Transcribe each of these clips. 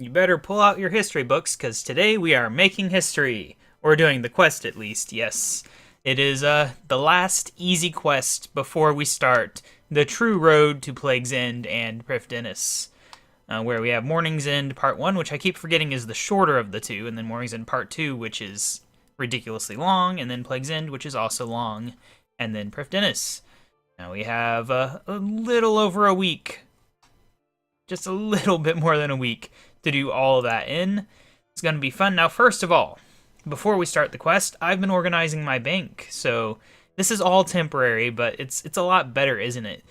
You better pull out your history books, because today we are making history. Or doing the quest, at least, yes. It is the last easy quest before we start the true road to Plague's End and Prifddinas, where we have Morning's End Part 1, which I keep forgetting is the shorter of the two, and then Morning's End Part 2, which is ridiculously long, and then Plague's End, which is also long, and then Prifddinas. Now we have a little over a week, just a little bit more than a week, to do all of that in. It's going to be fun. Now, first of all, before we start the quest, I've been organizing my bank, so this is all temporary, but it's a lot better, isn't it?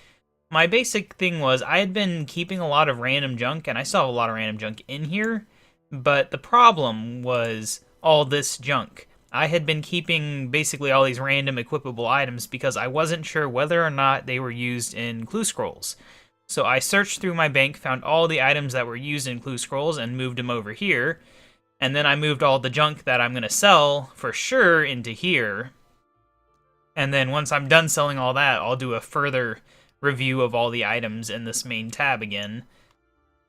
My basic thing was I had been keeping a lot of random junk, and I still have a lot of random junk in here, but the problem was all this junk. I had been keeping basically all these random equipable items because I wasn't sure whether or not they were used in clue scrolls. So I searched through my bank, found all the items that were used in clue scrolls, and moved them over here. And then I moved all the junk that I'm going to sell for sure into here. And then once I'm done selling all that, I'll do a further review of all the items in this main tab again.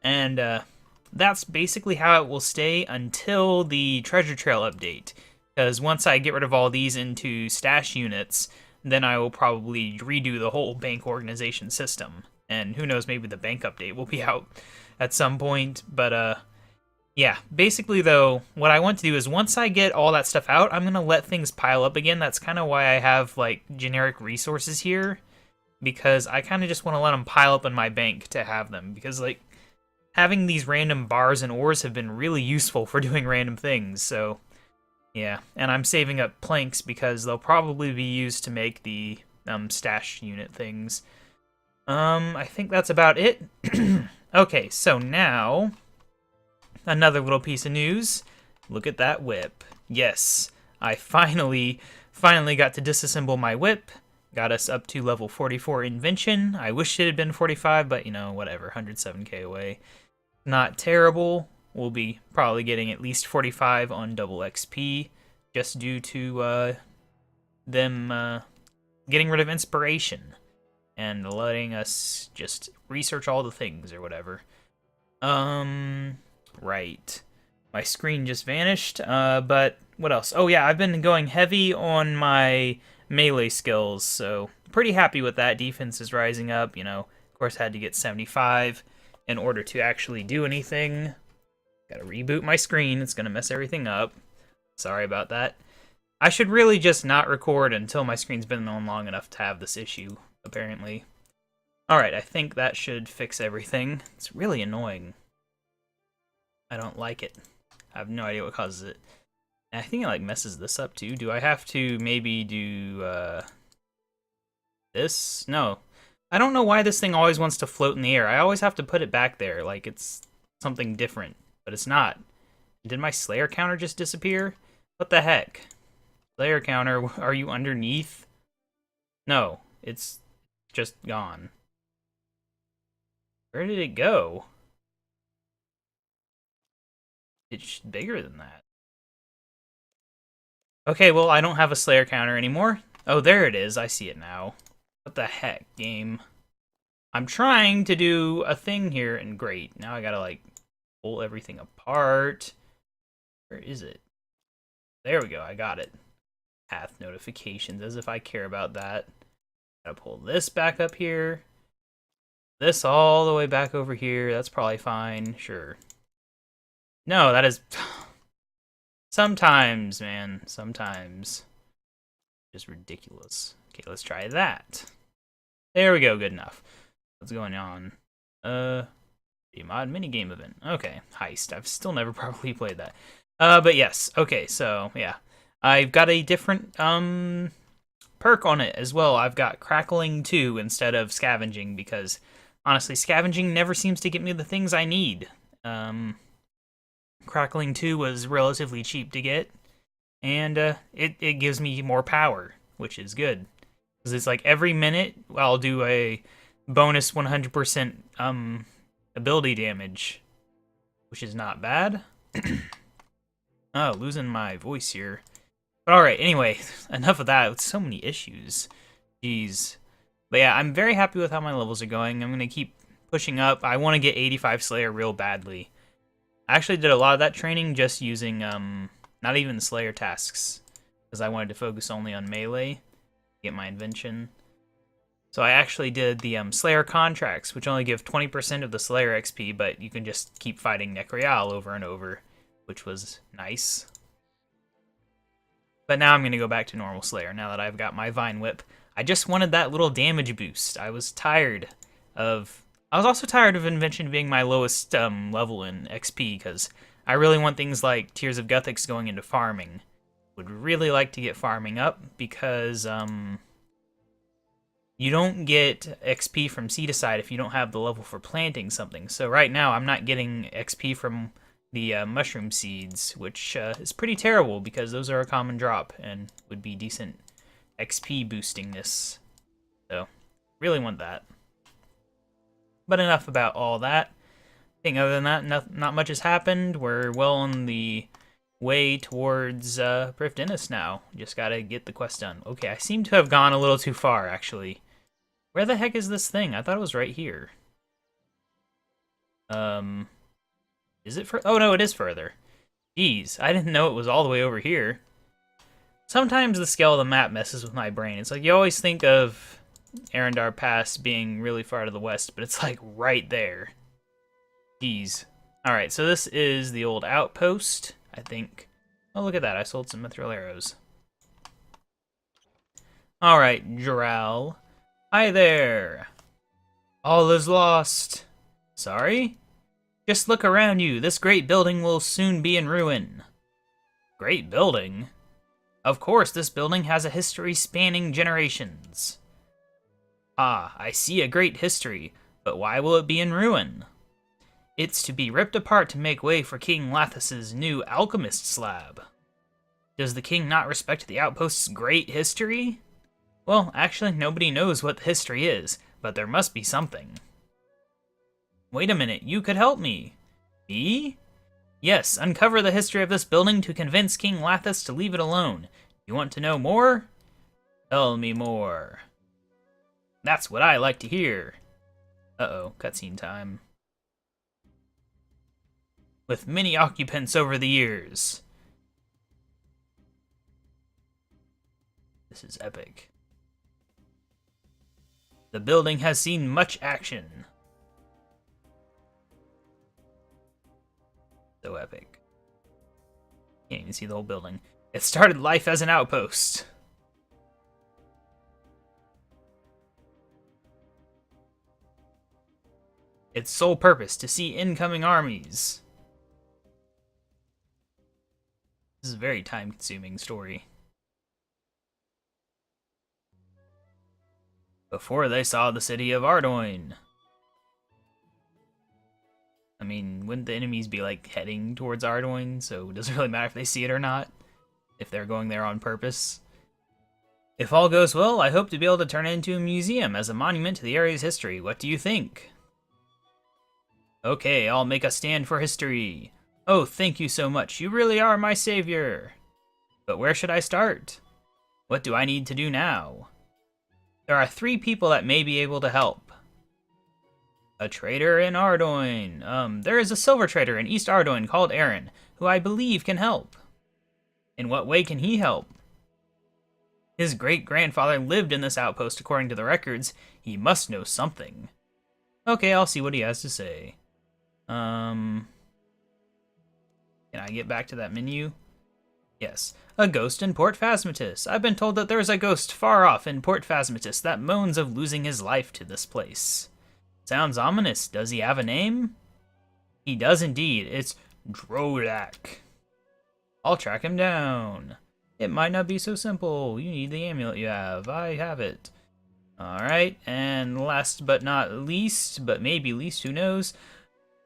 And that's basically how it will stay until the treasure trail update. Because once I get rid of all these into stash units, then I will probably redo the whole bank organization system. And who knows, maybe the bank update will be out at some point. But yeah, basically though, what I want to do is once I get all that stuff out, I'm going to let things pile up again. That's kind of why I have like generic resources here, because I kind of just want to let them pile up in my bank to have them, because like having these random bars and ores have been really useful for doing random things. So yeah, and I'm saving up planks because they'll probably be used to make the stash unit things. I think that's about it. Okay, so now another little piece of news. Look at that whip. Yes, I finally got to disassemble my whip. Got us up to level 44 invention. I wish it had been 45, but you know, whatever, 107k away. Not terrible. We'll be probably getting at least 45 on double XP, just due to them getting rid of inspiration and letting us just research all the things or whatever. Right. My screen just vanished, but what else? Oh yeah, I've been going heavy on my melee skills, so pretty happy with that. Defense is rising up, you know. Of course, had to get 75 in order to actually do anything. Gotta reboot my screen, it's gonna mess everything up. Sorry about that. I should really just not record until my screen's been on long enough to have this issue, apparently. Alright, I think that should fix everything. It's really annoying. I don't like it. I have no idea what causes it. And I think it like messes this up too. Do I have to maybe do this? No. I don't know why this thing always wants to float in the air. I always have to put it back there like it's something different, but it's not. Did my Slayer counter just disappear? What the heck? Slayer counter, are you underneath? No, it's just gone. Where did it go? It's bigger than that. Okay, well, I don't have a Slayer counter anymore. Oh, there it is. I see it now. What the heck, game? I'm trying to do a thing here, and great. Now I gotta, like, pull everything apart. Where is it? There we go. I got it. Path notifications, as if I care about that. Gotta pull this back up here. This all the way back over here. That's probably fine. Sure. No, that is... Sometimes, man. Sometimes. Just ridiculous. Okay, let's try that. There we go. Good enough. What's going on? The mod minigame event. Okay, heist. I've still never properly played that. But yes. Okay, so, yeah. I've got a different, perk on it as well. I've got Crackling 2 instead of Scavenging because, honestly, Scavenging never seems to get me the things I need. Crackling 2 was relatively cheap to get, and it gives me more power, which is good. Because it's like every minute I'll do a bonus 100% ability damage, which is not bad. Oh, losing my voice here. But alright, anyway, enough of that. With so many issues. Jeez. But yeah, I'm very happy with how my levels are going. I'm going to keep pushing up. I want to get 85 Slayer real badly. I actually did a lot of that training just using, not even the Slayer tasks, because I wanted to focus only on melee, get my invention. So I actually did the Slayer contracts, which only give 20% of the Slayer XP, but you can just keep fighting Necreal over and over, which was nice. But now I'm going to go back to normal Slayer, now that I've got my Vine Whip. I just wanted that little damage boost. I was also tired of Invention being my lowest level in XP, because I really want things like Tears of Guthix going into farming. Would really like to get farming up, because you don't get XP from Seedicide if you don't have the level for planting something. So right now I'm not getting XP from the mushroom seeds, which is pretty terrible, because those are a common drop and would be decent XP boostingness. So really want that. But enough about all that. I think other than that, not much has happened. We're well on the way towards Brift Dennis now. Just gotta get the quest done. Okay, I seem to have gone a little too far, actually. Where the heck is this thing? I thought it was right here. Is it oh no, it is further. Jeez, I didn't know it was all the way over here. Sometimes the scale of the map messes with my brain. It's like you always think of Arendar Pass being really far to the west, but it's like right there. Jeez. Alright, so this is the old outpost, I think. Oh, look at that. I sold some mithril arrows. Alright, Jural. Hi there. All is lost. Sorry? Just look around you. This great building will soon be in ruin. Great building? Of course, this building has a history spanning generations. Ah, I see a great history, but why will it be in ruin? It's to be ripped apart to make way for King Lathas's new alchemist's lab. Does the king not respect the outpost's great history? Well, actually, nobody knows what the history is, but there must be something. Wait a minute, you could help me. Me? Yes, uncover the history of this building to convince King Lathas to leave it alone. You want to know more? Tell me more. That's what I like to hear. Uh-oh, cutscene time. With many occupants over the years. This is epic. The building has seen much action. So epic. Can't even see the whole building. It started life as an outpost. Its sole purpose to see incoming armies. This is a very time-consuming story. Before they saw the city of Ardoin. I mean, wouldn't the enemies be, like, heading towards Ardoin? So it doesn't really matter if they see it or not, if they're going there on purpose. If all goes well, I hope to be able to turn it into a museum as a monument to the area's history. What do you think? Okay, I'll make a stand for history. Oh, thank you so much. You really are my savior. But where should I start? What do I need to do now? There are 3 people that may be able to help. A trader in Ardoin. There is a silver trader in East Ardoin called Aaron, who I believe can help. In what way can he help? His great-grandfather lived in this outpost according to the records. He must know something. Okay, I'll see what he has to say. Can I get back to that menu? Yes. A ghost in Port Phasmatis. I've been told that there's a ghost far off in Port Phasmatis that moans of losing his life to this place. Sounds ominous. Does he have a name? He does indeed. It's Drolak. I'll track him down. It might not be so simple. You need the amulet you have. I have it. Alright, and last but not least, but maybe least, who knows?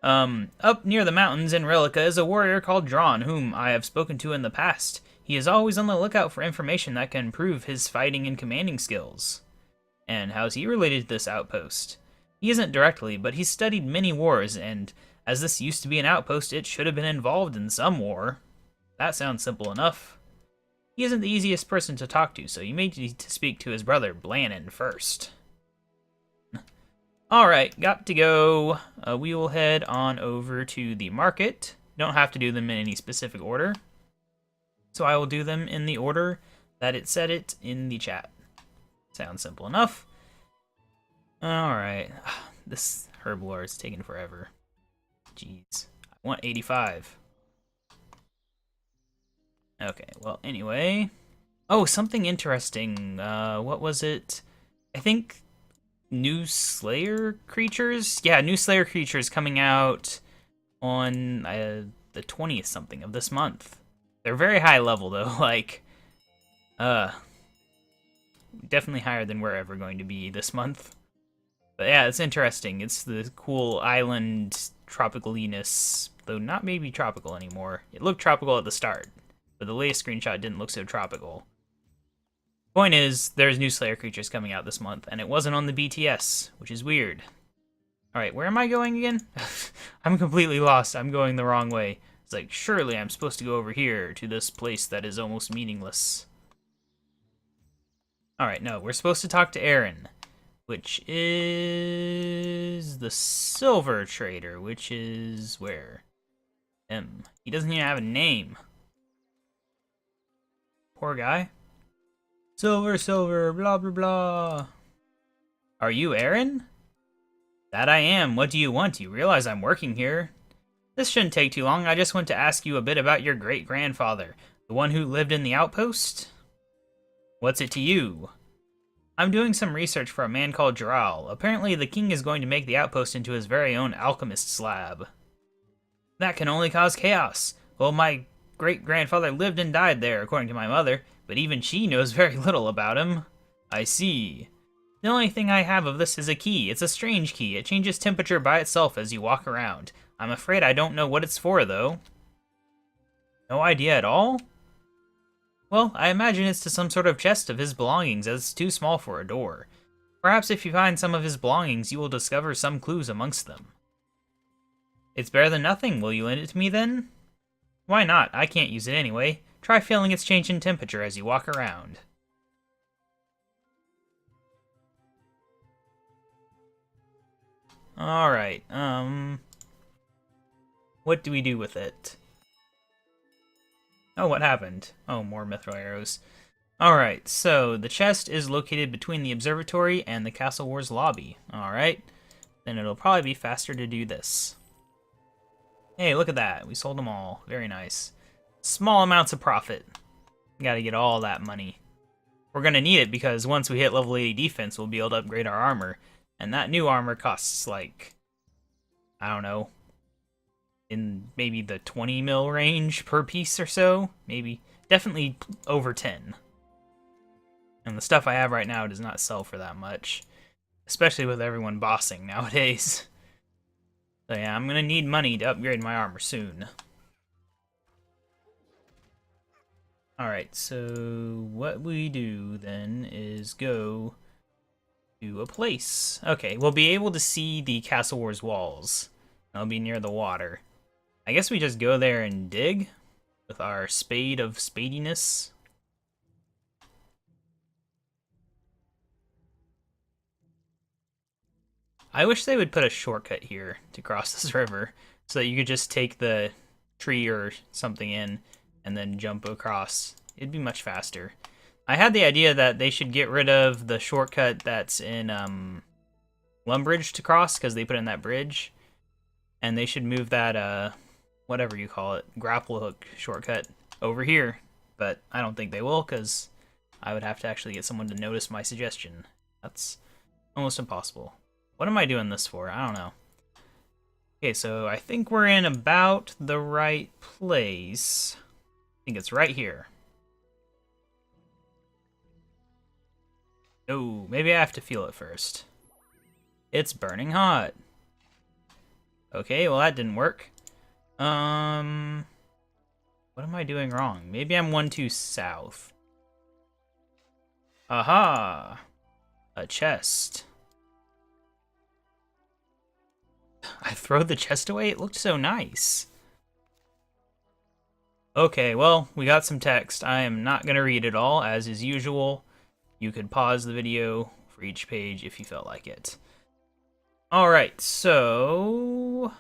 Up near the mountains in Relica is a warrior called Drawn, whom I have spoken to in the past. He is always on the lookout for information that can improve his fighting and commanding skills. And how's he related to this outpost? He isn't directly, but he's studied many wars, and as this used to be an outpost, it should have been involved in some war. That sounds simple enough. He isn't the easiest person to talk to, so you may need to speak to his brother, Blannon, first. Alright, got to go. We will head on over to the market. You don't have to do them in any specific order. So I will do them in the order that it said it in the chat. Sounds simple enough. Alright. This herb lore is taking forever. Jeez. I want 85. Okay, well, anyway. Oh, something interesting. What was it? I think new Slayer creatures? Yeah, new Slayer creatures coming out on the 20th something of this month. They're very high level, though. Like, definitely higher than we're ever going to be this month. But yeah, it's interesting. It's the cool island tropicaliness, though not maybe tropical anymore. It looked tropical at the start, but the latest screenshot didn't look so tropical. Point is, there's new Slayer creatures coming out this month, and it wasn't on the BTS, which is weird. Alright, where am I going again? I'm completely lost. I'm going the wrong way. It's like, surely I'm supposed to go over here to this place that is almost meaningless. Alright, no, we're supposed to talk to Aaron, which is the silver trader, which is where? He doesn't even have a name. Poor guy. Silver, silver, blah, blah, blah. Are you Aaron? That I am. What do you want? You realize I'm working here? This shouldn't take too long. I just want to ask you a bit about your great-grandfather, the one who lived in the outpost? What's it to you? I'm doing some research for a man called Jaral. Apparently, the king is going to make the outpost into his very own alchemist's lab. That can only cause chaos. Well, my great-grandfather lived and died there, according to my mother, but even she knows very little about him. I see. The only thing I have of this is a key. It's a strange key. It changes temperature by itself as you walk around. I'm afraid I don't know what it's for, though. No idea at all? Well, I imagine it's to some sort of chest of his belongings, as it's too small for a door. Perhaps if you find some of his belongings, you will discover some clues amongst them. It's better than nothing. Will you lend it to me, then? Why not? I can't use it anyway. Try feeling its change in temperature as you walk around. Alright, what do we do with it? Oh, what happened? Oh, more mithril arrows. Alright, so the chest is located between the observatory and the Castle Wars lobby. Alright, then it'll probably be faster to do this. Hey, look at that. We sold them all. Very nice. Small amounts of profit. Gotta get all that money. We're gonna need it because once we hit level 80 defense, we'll be able to upgrade our armor. And that new armor costs like, I don't know, in maybe the 20 mil range per piece or so. Maybe, definitely over 10. And the stuff I have right now does not sell for that much. Especially with everyone bossing nowadays. So yeah, I'm gonna need money to upgrade my armor soon. Alright, so what we do then is go to a place. Okay, we'll be able to see the Castle Wars walls. They'll be near the water. I guess we just go there and dig with our spade of spadiness. I wish they would put a shortcut here to cross this river so that you could just take the tree or something in and then jump across. It'd be much faster. I had the idea that they should get rid of the shortcut that's in Lumbridge to cross because they put in that bridge. And they should move that, whatever you call it, grapple hook shortcut over here. But I don't think they will because I would have to actually get someone to notice my suggestion. That's almost impossible. What am I doing this for? I don't know. Okay, so I think we're in about the right place. I think it's right here. Oh, maybe I have to feel it first. It's burning hot. Okay, well that didn't work. What am I doing wrong? Maybe I'm one too south. Aha! A chest. I throw the chest away? It looked so nice. Okay, well, we got some text. I am not going to read it all, as is usual. You could pause the video for each page if you felt like it. Alright, so...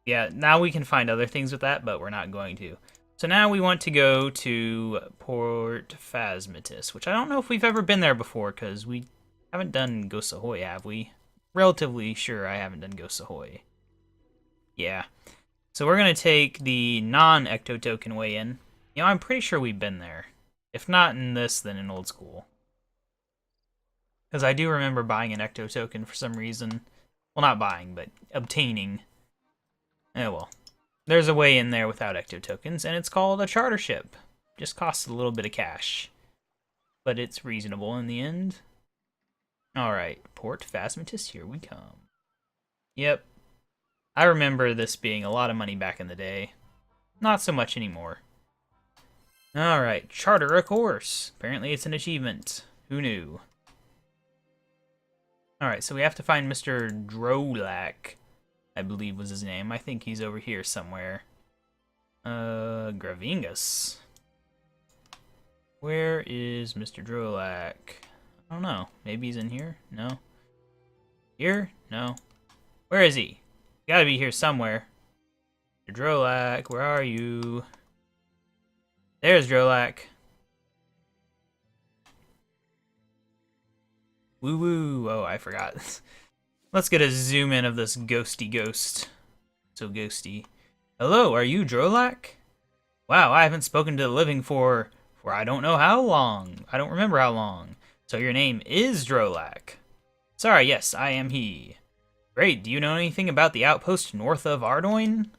Yeah, now we can find other things with that, but we're not going to. So now we want to go to Port Phasmatis, which I don't know if we've ever been there before, because we haven't done Ghost Ahoy, have we? Relatively sure I haven't done Ghost Ahoy. Yeah. So we're going to take the non-Ecto Token way in. You know, I'm pretty sure we've been there. If not in this, then in Old School. Because I do remember buying an Ecto Token for some reason. Well, not buying, but obtaining. Oh well. There's a way in there without Ecto Tokens, and it's called a charter ship. Just costs a little bit of cash. But it's reasonable in the end. Alright, Port Phasmatis, here we come. Yep. I remember this being a lot of money back in the day. Not so much anymore. Alright, charter a course. Apparently it's an achievement. Who knew? Alright, so we have to find Mr. Drolak, I believe was his name. I think he's over here somewhere. Gravingus. Where is Mr. Drolak? I don't know. Maybe he's in here? No. Here? No. Where is he? Gotta be here somewhere. Mr. Drolak, where are you? There's Drolak. Woo woo. Oh, I forgot. Let's get a zoom in of this ghosty ghost. So ghosty. Hello, are you Drolak? Wow, I haven't spoken to the living for I don't know how long. I don't remember how long. So your name is Drolak. Sorry, yes, I am he. Great, do you know anything about the outpost north of Ardoin?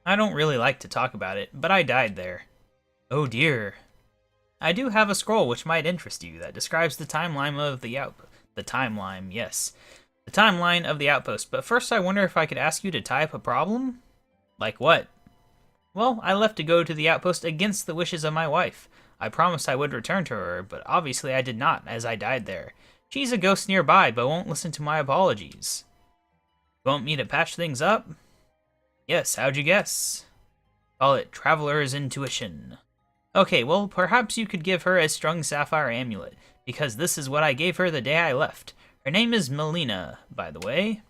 I don't really like to talk about it, but I died there. Oh dear. I do have a scroll which might interest you that describes the timeline of the The timeline of the outpost, but first I wonder if I could ask you to tie up a problem? Like what? Well, I left to go to the outpost against the wishes of my wife. I promised I would return to her, but obviously I did not, as I died there. She's a ghost nearby, but won't listen to my apologies. You want me to patch things up? Yes, how'd you guess? Call it Traveler's Intuition. Okay, well, perhaps you could give her a strung sapphire amulet, because this is what I gave her the day I left. Her name is Melina, by the way.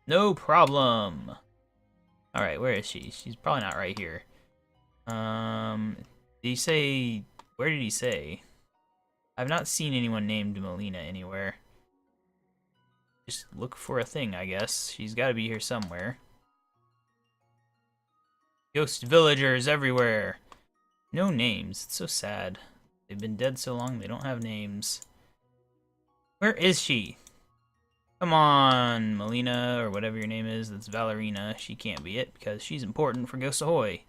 No problem. Alright, where is she? She's probably not right here. Did he say... Where did he say? I've not seen anyone named Melina anywhere. Just look for a thing, I guess. She's gotta be here somewhere. Ghost villagers everywhere. No names. It's so sad. They've been dead so long they don't have names. Where is she? Come on, Melina, or whatever your name is. That's Valerina. She can't be it, because she's important for Ghost Ahoy.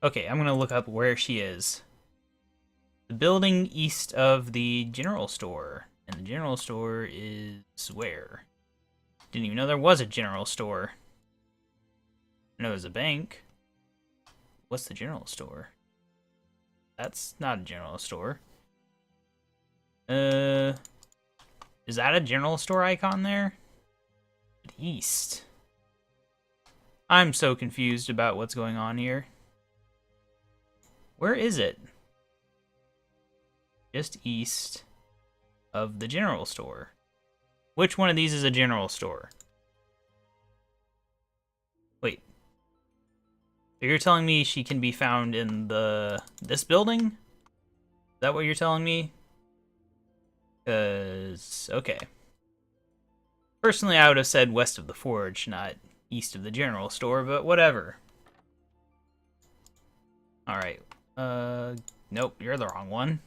Okay, I'm gonna look up where she is. The building east of the general store. And the general store is where? Didn't even know there was a general store. I know there's a bank. What's the general store? That's not a general store. Is that a general store icon there? East. I'm so confused about what's going on here. Where is it? Just east of the general store. Which one of these is a general store? Wait. So you're telling me she can be found in this building? Is that what you're telling me? Okay. Personally, I would have said west of the forge, not east of the general store, but whatever. Alright. Nope, you're the wrong one.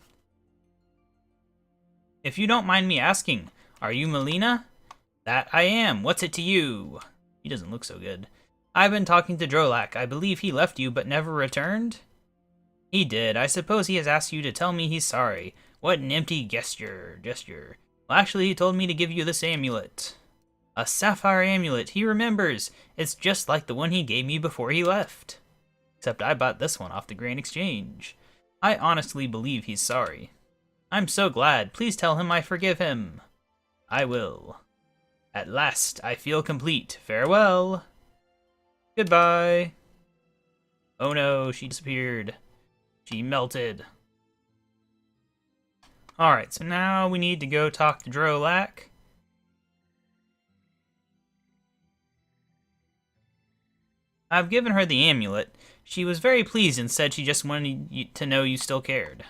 If you don't mind me asking, are you Melina? That I am. What's it to you? He doesn't look so good. I've been talking to Drolak. I believe he left you but never returned? He did. I suppose he has asked you to tell me he's sorry. What an empty gesture. Well, actually, he told me to give you this amulet. A sapphire amulet. He remembers. It's just like the one he gave me before he left. Except I bought this one off the Grand Exchange. I honestly believe he's sorry. I'm so glad. Please tell him I forgive him. I will. At last, I feel complete. Farewell. Goodbye. Oh no, she disappeared. She melted. Alright, so now we need to go talk to Drolak. I've given her the amulet. She was very pleased and said she just wanted to know you still cared.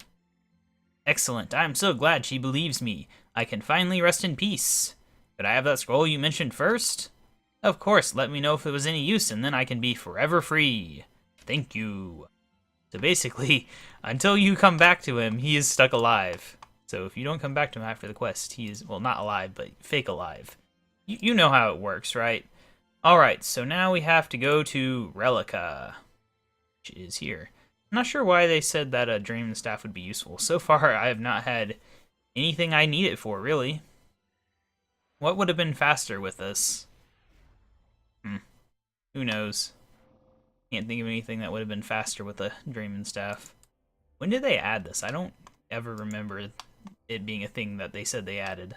Excellent. I'm so glad she believes me. I can finally rest in peace. Could I have that scroll you mentioned first? Of course, let me know if it was any use, and then I can be forever free. Thank you. So basically, until you come back to him, he is stuck alive. So if you don't come back to him after the quest, he is, well, not alive, but fake alive. You know how it works, right? Alright, so now we have to go to Relica, which is here. I'm not sure why they said that a Dream Staff would be useful. So far, I have not had anything I need it for, really. What would have been faster with this? Who knows? Can't think of anything that would have been faster with a Dream Staff. When did they add this? I don't ever remember it being a thing that they said they added.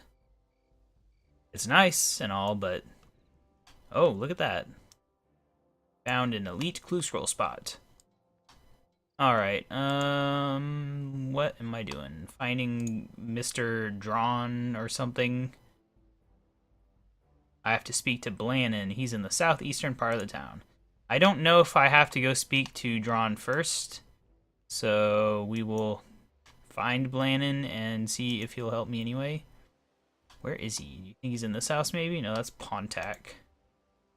It's nice and all, but... Oh, look at that. Found an elite clue scroll spot. Alright, what am I doing? Finding Mr. Drawn or something? I have to speak to Blannon. He's in the southeastern part of the town. I don't know if I have to go speak to Drawn first, so we will find Blannon and see if he'll help me anyway. Where is he? You think he's in this house maybe? No, that's Pontac.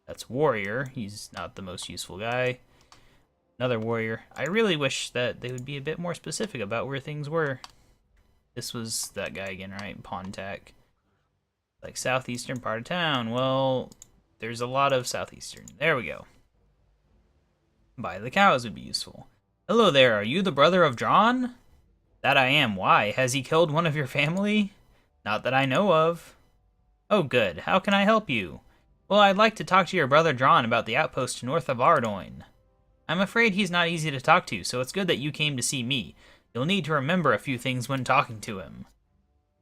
That's Warrior. He's not the most useful guy. Another Warrior. I really wish that they would be a bit more specific about where things were. This was that guy again, right? Pontac. Like southeastern part of town. Well, there's a lot of southeastern. There we go. Buy the cows would be useful. Hello there, are you the brother of Drawn? That I am. Why? Has he killed one of your family? Not that I know of. Oh good, how can I help you? Well, I'd like to talk to your brother Drawn about the outpost north of Ardoin. I'm afraid he's not easy to talk to, so it's good that you came to see me. You'll need to remember a few things when talking to him.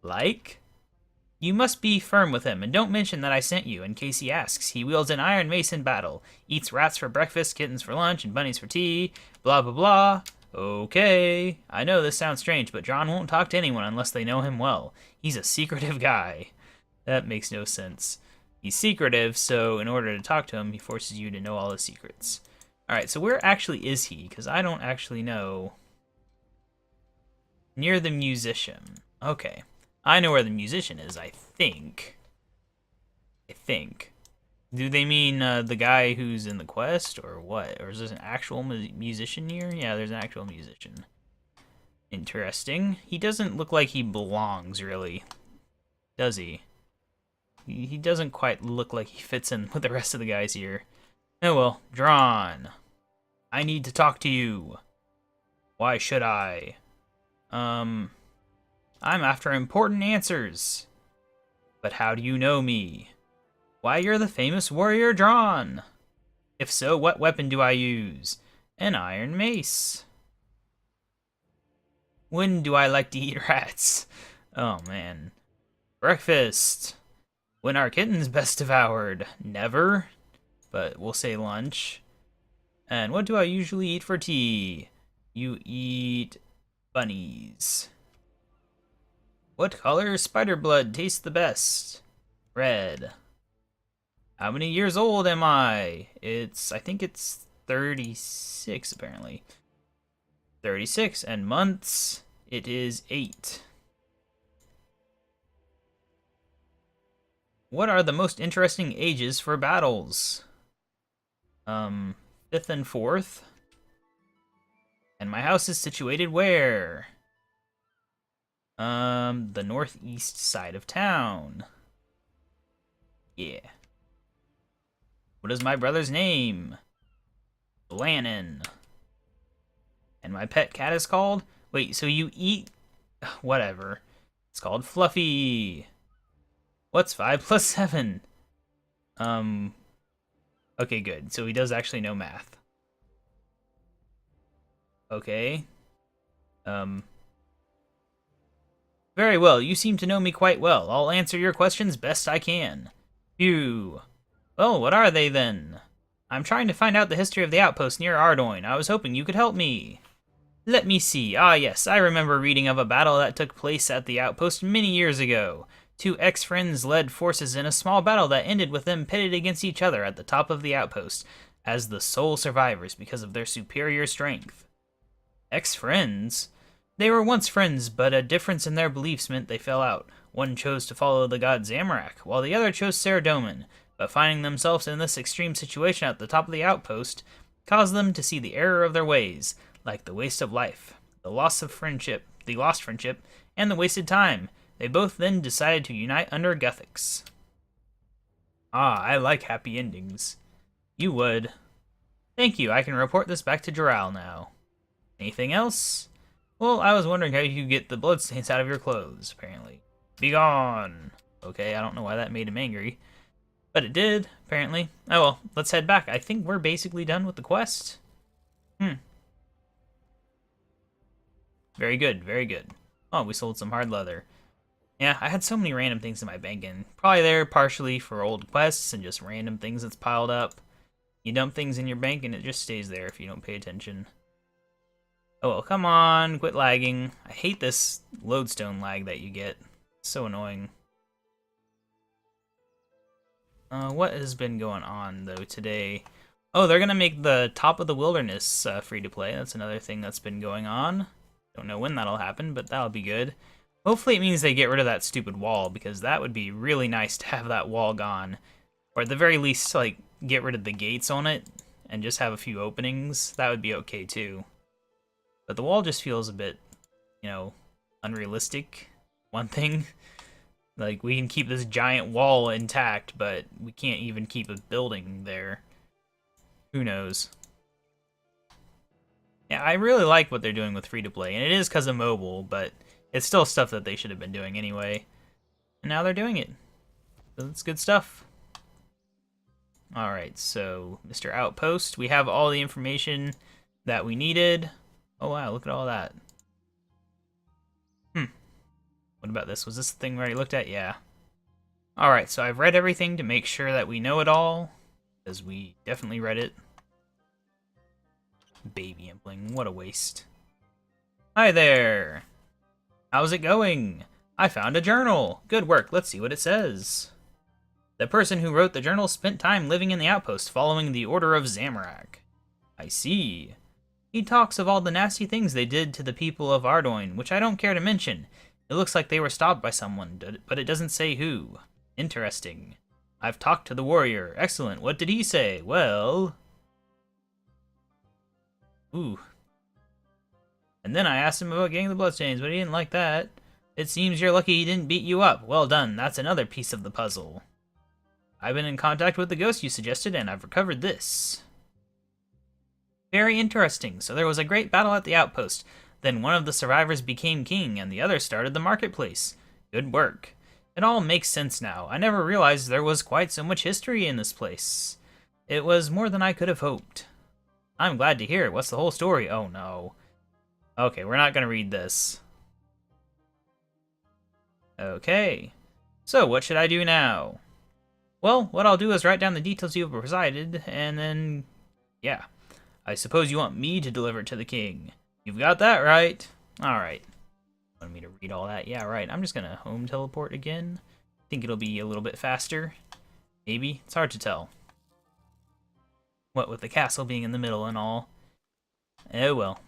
Like? You must be firm with him, and don't mention that I sent you, in case he asks. He wields an iron mace in battle, eats rats for breakfast, kittens for lunch, and bunnies for tea, blah blah blah. Okay, I know this sounds strange, but John won't talk to anyone unless they know him well. He's a secretive guy. That makes no sense. He's secretive, so in order to talk to him, he forces you to know all his secrets. Alright, so where actually is he? Because I don't actually know. Near the musician. Okay. I know where the musician is, I think. Do they mean the guy who's in the quest, or what? Or is this an actual musician here? Yeah, there's an actual musician. Interesting. He doesn't look like he belongs, really. Does he? He doesn't quite look like he fits in with the rest of the guys here. Oh well, Drawn. I need to talk to you. Why should I? I'm after important answers. But how do you know me? Why, you're the famous warrior Drawn. If so, what weapon do I use? An iron mace. When do I like to eat rats? Oh man. Breakfast. When are kittens best devoured? Never. But we'll say lunch. And what do I usually eat for tea? You eat bunnies. What color spider blood tastes the best? Red. How many years old am I? I think it's 36 apparently. 36, and months, it is 8. What are the most interesting ages for battles? 5th and 4th. And my house is situated where? The northeast side of town. Yeah. What is my brother's name? Blannon. And my pet cat is called? Wait, so you eat... Whatever. It's called Fluffy. What's 5 plus 7? Okay, good. So he does actually know math. Okay. Very well, you seem to know me quite well. I'll answer your questions best I can. Phew. Well, what are they then? I'm trying to find out the history of the outpost near Ardoin. I was hoping you could help me. Let me see. Ah, yes, I remember reading of a battle that took place at the outpost many years ago. 2 ex-friends led forces in a small battle that ended with them pitted against each other at the top of the outpost. as the sole survivors because of their superior strength. Ex-friends? They were once friends, but a difference in their beliefs meant they fell out. One chose to follow the god Zamorak, while the other chose Saradomin, but finding themselves in this extreme situation at the top of the outpost caused them to see the error of their ways, like the waste of life, the loss of friendship, the lost friendship, and the wasted time. They both then decided to unite under Guthix. Ah, I like happy endings. You would. Thank you, I can report this back to Joral now. Anything else? Well, I was wondering how you get the bloodstains out of your clothes, apparently. Be gone! Okay, I don't know why that made him angry. But it did, apparently. Oh well, let's head back. I think we're basically done with the quest. Very good, very good. Oh, we sold some hard leather. Yeah, I had so many random things in my bank, and probably there partially for old quests and just random things that's piled up. You dump things in your bank and it just stays there if you don't pay attention. Oh well, come on, quit lagging. I hate this lodestone lag that you get. It's so annoying. What has been going on, though, today? Oh, they're gonna make the Top of the Wilderness free-to-play. That's another thing that's been going on. Don't know when that'll happen, but that'll be good. Hopefully it means they get rid of that stupid wall, because that would be really nice to have that wall gone. Or at the very least, like, get rid of the gates on it, and just have a few openings. That would be okay, too. But the wall just feels a bit, you know, unrealistic. One thing. Like, we can keep this giant wall intact, but we can't even keep a building there. Who knows? Yeah, I really like what they're doing with free-to-play, and it is because of mobile, but it's still stuff that they should have been doing anyway. And now they're doing it. So it's good stuff. Alright, so Mr. Outpost, we have all the information that we needed. Oh wow, look at all that. What about this? Was this the thing we already looked at? Yeah. Alright, so I've read everything to make sure that we know it all, because we definitely read it. Baby Impling, what a waste. Hi there! How's it going? I found a journal! Good work, let's see what it says. The person who wrote the journal spent time living in the outpost following the order of Zamorak. I see. He talks of all the nasty things they did to the people of Ardoin, which I don't care to mention. It looks like they were stopped by someone, but it doesn't say who. Interesting. I've talked to the warrior. Excellent. What did he say? Well... Ooh. And then I asked him about getting the bloodstains, but he didn't like that. It seems you're lucky he didn't beat you up. Well done. That's another piece of the puzzle. I've been in contact with the ghost you suggested, and I've recovered this. Very interesting. So there was a great battle at the outpost. Then one of the survivors became king, and the other started the marketplace. Good work. It all makes sense now. I never realized there was quite so much history in this place. It was more than I could have hoped. I'm glad to hear it. What's the whole story? Oh no. Okay, we're not going to read this. Okay. So, what should I do now? Well, what I'll do is write down the details you have provided, and then... yeah. I suppose you want me to deliver it to the king. You've got that right. Alright. Want me to read all that? Yeah, right. I'm just gonna home teleport again. Think it'll be a little bit faster. Maybe. It's hard to tell. What with the castle being in the middle and all. Oh well.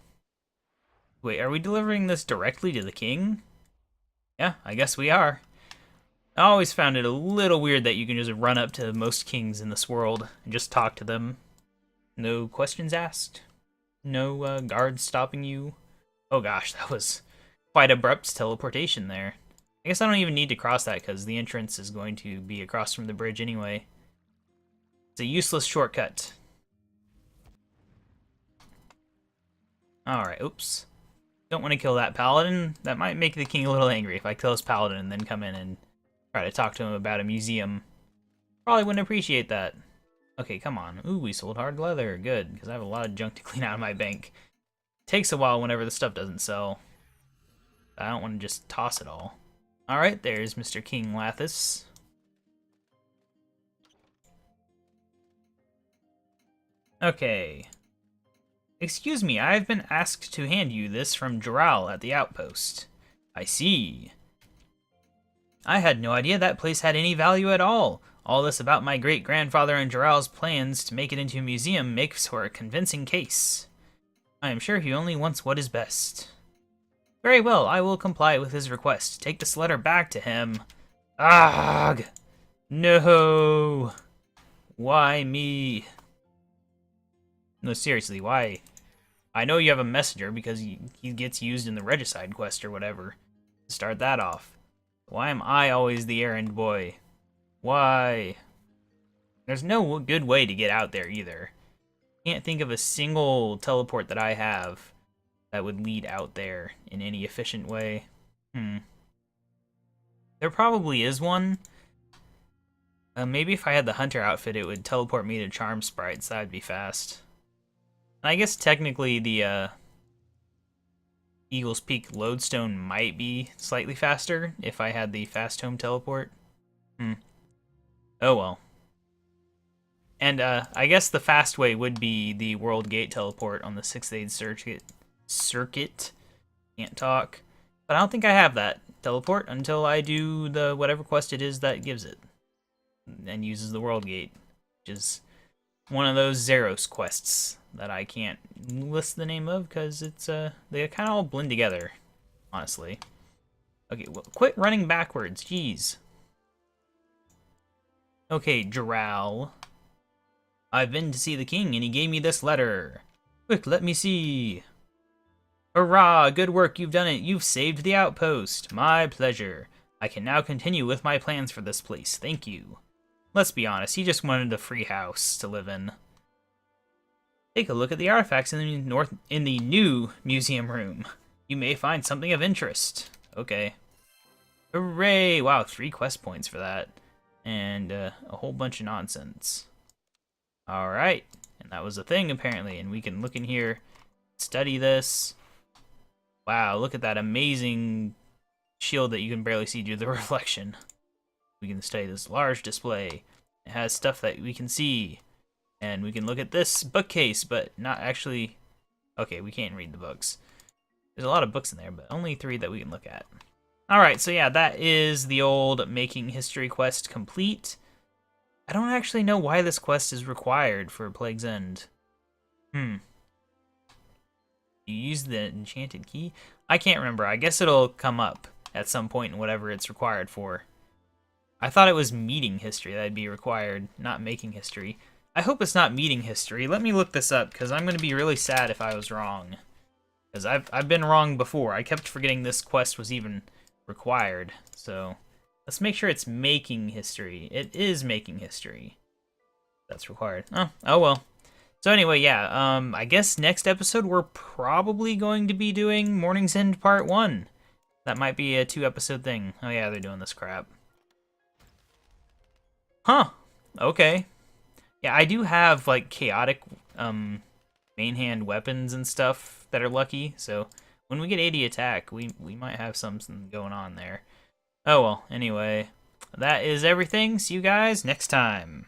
Wait, are we delivering this directly to the king? Yeah, I guess we are. I always found it a little weird that you can just run up to most kings in this world and just talk to them. No questions asked. No guards stopping you. Oh gosh, that was quite abrupt teleportation there. I guess I don't even need to cross that because the entrance is going to be across from the bridge anyway. It's a useless shortcut. Alright, oops. Don't want to kill that paladin. That might make the king a little angry if I kill his paladin and then come in and try to talk to him about a museum. Probably wouldn't appreciate that. Okay, come on. Ooh, we sold hard leather. Good, because I have a lot of junk to clean out of my bank. Takes a while whenever the stuff doesn't sell. I don't want to just toss it all. Alright, there's Mr. King Lathis. Okay. Excuse me, I've been asked to hand you this from Joral at the outpost. I see. I had no idea that place had any value at all. All this about my great-grandfather and Jarrell's plans to make it into a museum makes for a convincing case. I am sure he only wants what is best. Very well, I will comply with his request. Take this letter back to him. Ugh! No! Why me? No, seriously, why? I know you have a messenger because he gets used in the Regicide quest or whatever. Start that off. Why am I always the errand boy? Why? There's no good way to get out there either. Can't think of a single teleport that I have that would lead out there in any efficient way. There probably is one. Maybe if I had the hunter outfit, it would teleport me to Charm Sprites. That'd be fast. I guess technically the Eagle's Peak Lodestone might be slightly faster if I had the fast home teleport. Oh well. And I guess the fast way would be the World Gate teleport on the 6th Aid circuit. Can't talk. But I don't think I have that teleport until I do the whatever quest it is that gives it. And uses the World Gate, which is one of those Zeros quests that I can't list the name of because it's they kind of all blend together, honestly. Okay, well, quit running backwards, jeez. Okay, Jarrell. I've been to see the king and he gave me this letter. Quick, let me see. Hurrah, good work, you've done it. You've saved the outpost. My pleasure. I can now continue with my plans for this place. Thank you. Let's be honest, he just wanted a free house to live in. Take a look at the artifacts in the new museum room. You may find something of interest. Okay. Hooray! Wow, 3 quest points for that. And a whole bunch of nonsense. Alright. And that was a thing, apparently. And we can look in here, study this. Wow, look at that amazing shield that you can barely see due to the reflection. We can study this large display. It has stuff that we can see. And we can look at this bookcase, but not actually... Okay, we can't read the books. There's a lot of books in there, but only 3 that we can look at. Alright, so yeah, that is the old Making History quest complete. I don't actually know why this quest is required for Plague's End. You use the enchanted key? I can't remember. I guess it'll come up at some point in whatever it's required for. I thought it was meeting history that'd be required, not making history. I hope it's not meeting history. Let me look this up, because I'm going to be really sad if I was wrong. Because I've been wrong before. I kept forgetting this quest was even required. So let's make sure it's making history. It is making history. That's required. Oh well. So anyway, yeah, I guess next episode we're probably going to be doing Morning's End Part 1. That might be a 2-episode thing. Oh yeah, they're doing this crap. Huh. Okay. Yeah, I do have, like, chaotic, main hand weapons and stuff that are lucky, so when we get 80 attack, we might have something going on there. Oh well, anyway, that is everything. See you guys next time.